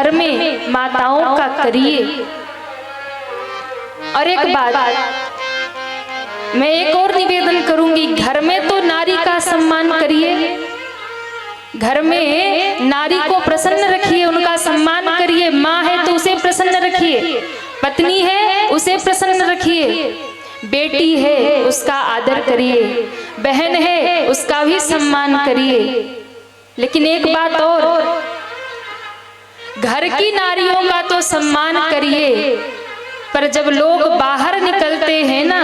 घर में माताओं का करिए। और एक बात मैं एक और निवेदन करूंगी, घर में तो नारी का सम्मान करिए, घर में नारी को प्रसन्न रखिए, उनका सम्मान करिए। माँ है तो उसे प्रसन्न रखिए, पत्नी है उसे प्रसन्न रखिए, बेटी है उसका आदर करिए, बहन है उसका भी सम्मान करिए। लेकिन एक बात और, घर की नारियों का तो सम्मान करिए, पर जब लोग बाहर निकलते हैं ना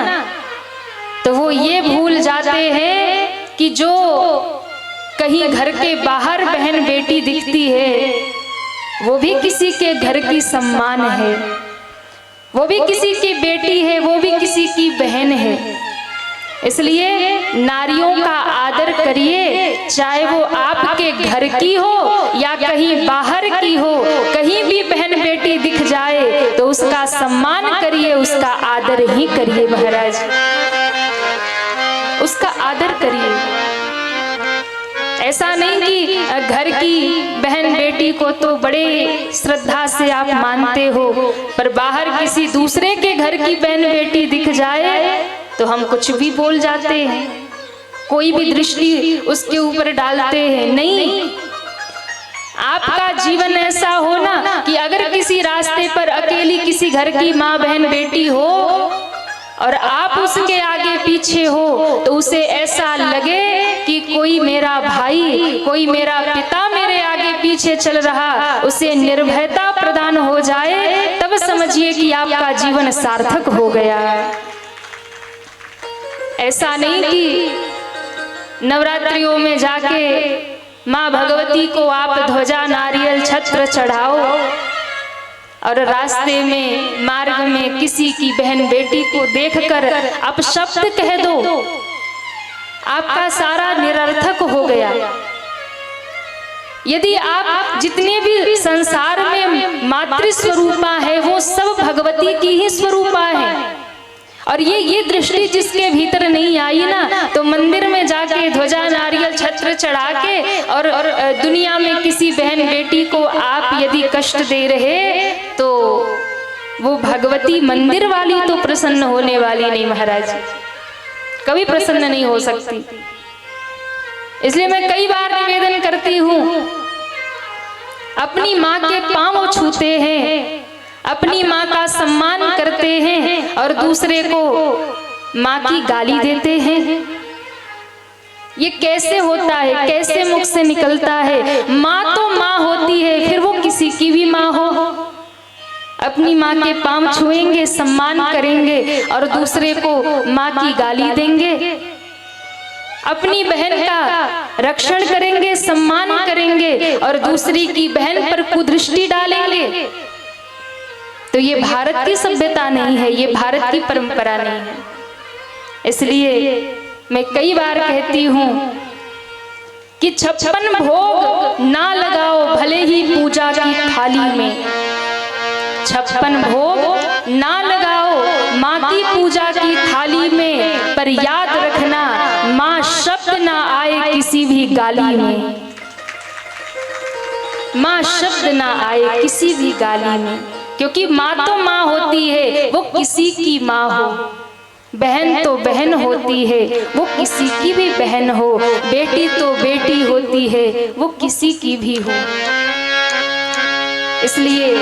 तो वो ये भूल जाते हैं कि जो कहीं घर के बाहर बहन बेटी दिखती है वो भी किसी के घर की सम्मान है, वो भी किसी की बेटी है, वो भी किसी की बहन है। इसलिए नारियों का आदर करिए, चाहे वो आपके घर की हो या कहीं बाहर की हो, कहीं भी बहन बेटी दिख जाए तो उसका सम्मान करिए, उसका आदर ही करिए महाराज, उसका आदर करिए। ऐसा नहीं कि घर की बहन बेटी को तो बड़े श्रद्धा से आप मानते हो, पर बाहर किसी दूसरे के घर की बहन बेटी दिख जाए तो हम कुछ भी बोल जाते हैं, कोई भी दृष्टि उसके ऊपर डालते हैं। नहीं, आपका जीवन ऐसा हो ना कि अगर किसी रास्ते पर अकेली किसी घर की माँ बहन बेटी हो और आप उसके आगे पीछे हो तो उसे ऐसा लगे कि कोई मेरा भाई, कोई मेरा पिता मेरे आगे पीछे चल रहा, उसे निर्भयता प्रदान हो जाए, तब समझिए कि आपका जीवन सार्थक हो गया। ऐसा नहीं कि नवरात्रियों में जाके माँ भगवती को आप ध्वजा नारियल छत्र चढ़ाओ और रास्ते में मार्ग में किसी की बहन बेटी को देखकर आप शब्द कह दो, आपका सारा निरर्थक हो गया। यदि आप जितने भी संसार में मातृ स्वरूपा है वो सब भगवती की ही स्वरूपा है, और ये दृष्टि जिसके भीतर नहीं आई ना तो मंदिर में जाके ध्वजा नारियल छत्र चढ़ा के और दुनिया में किसी बहन बेटी को आप यदि कष्ट दे रहे तो वो भगवती मंदिर वाली तो प्रसन्न होने वाली नहीं महाराज, कभी प्रसन्न नहीं हो सकती। इसलिए मैं कई बार निवेदन करती हूँ, अपनी माँ के पांव छूते हैं, अपनी माँ का सम्मान करते हैं और दूसरे को माँ की गाली देते हैं। ये कैसे होता है, कैसे मुख से निकलता है? माँ तो माँ होती है, फिर वो किसी की भी माँ हो। अपनी माँ के पांव छुएंगे, सम्मान करेंगे और दूसरे को माँ की गाली देंगे। अपनी बहन का रक्षण करेंगे, सम्मान करेंगे और दूसरी की बहन पर कुदृष्टि डालेंगे। तो ये भारत की सभ्यता नहीं है, ये भारत की परंपरा नहीं है। इसलिए मैं कई बार कहती हूँ कि 56 भोग ना लगाओ भले ही पूजा की थाली में, 56 भोग ना लगाओ माँ की पूजा की थाली में, पर याद रखना माँ शब्द ना आए किसी भी गाली में, माँ शब्द ना आए किसी भी गाली में। क्योंकि माँ तो माँ होती है, वो किसी की माँ हो, बहन तो बहन होती है, वो किसी की भी बहन हो, बेटी तो बेटी होती है, वो किसी की भी हो। इसलिए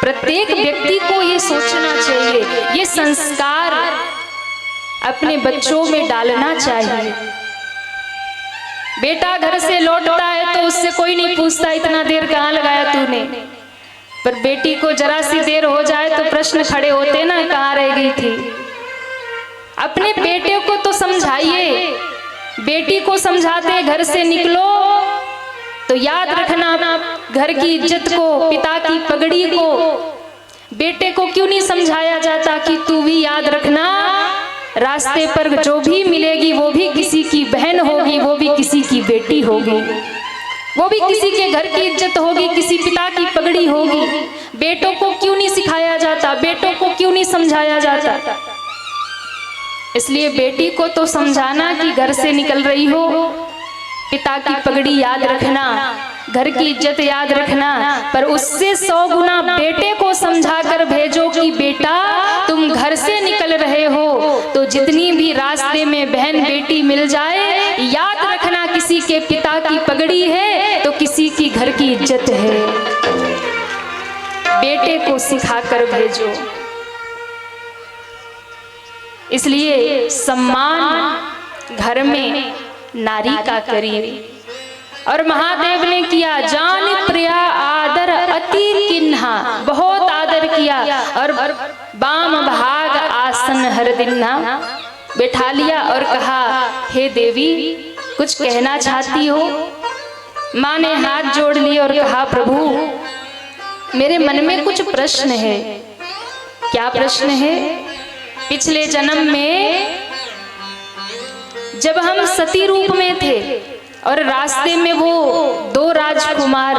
प्रत्येक व्यक्ति को ये सोचना चाहिए, ये संस्कार अपने बच्चों में डालना चाहिए। बेटा घर से लौटता है तो उससे कोई नहीं पूछता इतना देर कहाँ लगाया तूने, पर बेटी को जरा सी देर हो जाए तो प्रश्न खड़े होते ना, कहाँ रह गई थी। अपने बेटे को तो समझाइए, बेटी को समझाते घर से निकलो तो याद रखना घर की इज्जत को, पिता की पगड़ी को। बेटे को क्यों नहीं समझाया जाता कि तू भी याद रखना, रास्ते पर जो भी मिलेगी वो भी किसी की बहन होगी, वो भी किसी की बेटी होगी, वो भी किसी के घर की इज्जत होगी, किसी पिता की पगड़ी होगी। बेटों को क्यों नहीं सिखाया जाता, बेटों को क्यों नहीं समझाया जाता? इसलिए बेटी को तो समझाना कि घर से निकल रही हो, पिता की पगड़ी याद रखना, घर की इज्जत याद रखना, पर उससे 100 गुना बेटे को समझाकर भेजो कि बेटा तुम घर से निकल रहे हो तो जितनी भी रास्ते में बहन बेटी मिल जाए याद रखना किसी के पिता की पगड़ी है तो किसी की घर की इज्जत है। बेटे को सिखाकर भेजो। इसलिए सम्मान घर में नारी का करिए। और महादेव ने किया जान प्रिया आदर अति किन्हा, बहुत आदर किया और बाम भाग आसन हर दिन्हा बैठा लिया और कहा हे देवी कुछ कहना चाहती हो। माँ ने हाथ जोड़ लिए और कहा प्रभु मेरे मन में कुछ प्रश्न है। क्या प्रश्न है? पिछले जन्म में जब हम सती रूप में थे और रास्ते में वो 2 राजकुमार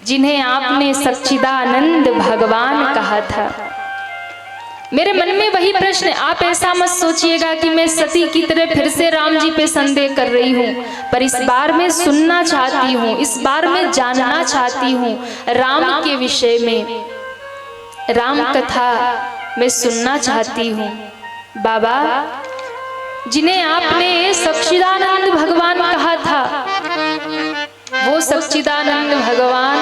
जिन्हें आपने सच्चिदानंद भगवान कहा था, मेरे मन में वही प्रश्न। आप ऐसा मत सोचिएगा कि मैं सती की तरह फिर से राम जी पे संदेह कर रही हूँ, पर इस बार मैं सुनना चाहती हूँ, इस बार मैं जानना चाहती हूँ राम के विषय में, राम कथा मैं सुनना चाहती हूँ। बाबा जिन्हें आपने सच्चिदानंद भगवान कहा था, वो सच्चिदानंद भगवान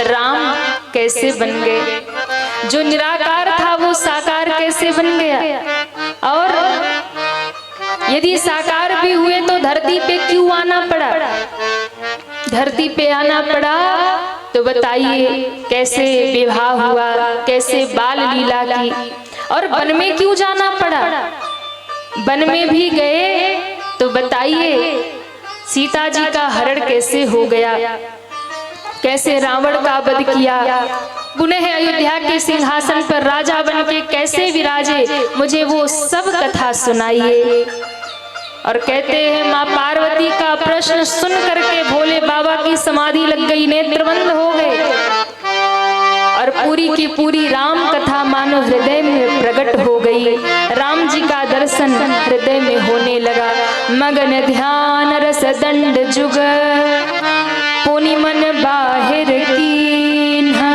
राम कैसे बन गए? जो निराकार था वो साकार कैसे बन गया? और यदि साकार भी हुए तो धरती पे क्यों आना पड़ा? धरती पे आना पड़ा तो बताइए कैसे विवाह हुआ, कैसे बाल लीला की, और वन में क्यों जाना पड़ा? वन में भी गए तो बताइए सीता जी का हरण कैसे हो गया, कैसे रावण का वध किया, पुनः अयोध्या के सिंहासन पर राजा बन के कैसे विराजे, मुझे वो सब कथा सुनाइए। और कहते हैं माँ पार्वती का प्रश्न सुन करके भोले बाबा की समाधि लग गई, नेत्र बंद हो गए और पूरी की पूरी राम कथा मानो हृदय में प्रकट हो गई। राम जी का दर्शन हृदय में होने लगा। मगन ध्यान रस दंड जुग पुनि मन बाहिर कीन्हा,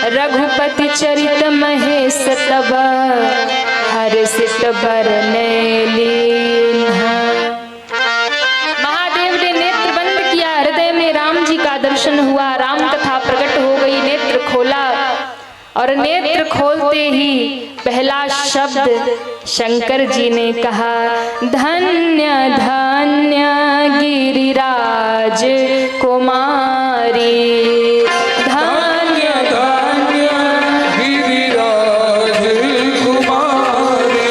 रघुपति चरित महेश तब हर्षित बरने लीन्हा। महादेव ने नेत्र बंद किया, हृदय में राम जी का दर्शन हुआ, राम कथा प्रकट हो गई। नेत्र खोला और नेत्र खोलते ही पहला शब्द शंकर जी ने कहा धन्य धन्य गिरिराज कुमारी, धन्य धन्य गिरिराज कुमारी,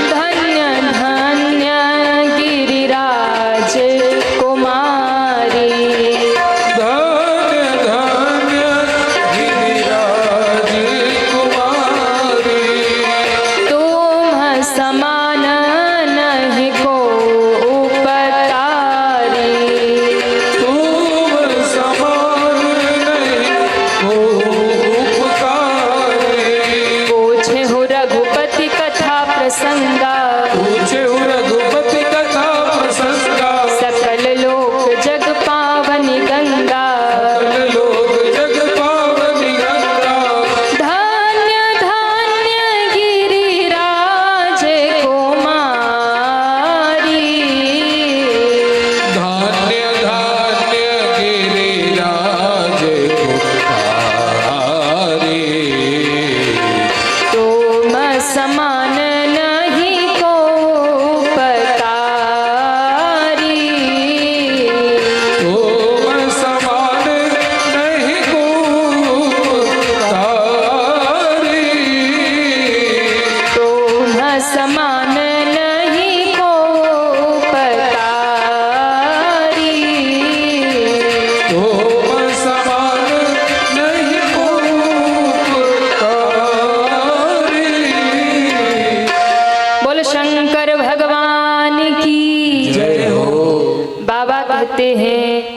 धन्य धन्य गिरिराज कुमारी, धन्य धन्य गिरिराज कुमारी। तुम समान नहीं को उपकारी, तुम समान नहीं को उपकारी। पूछे हो रघुपति कथा प्रसंगा, पूछे हो रघुपति कथा प्रसंगा। सकल लोक जग पावनी गंगा, सकल लोक जग पावनी गंगा। धन्य धन्य गिरिराज कुमारी, धन्य धन्य गिरिराज कुमारी। तुम समान नहीं को उपकारी, तुम समान नहीं को उपकारी। तुम समान नहीं को उपकारी, तुम समान नहीं को उपकारी। बोल शंकर भगवान की जय हो। बाबा कहते हैं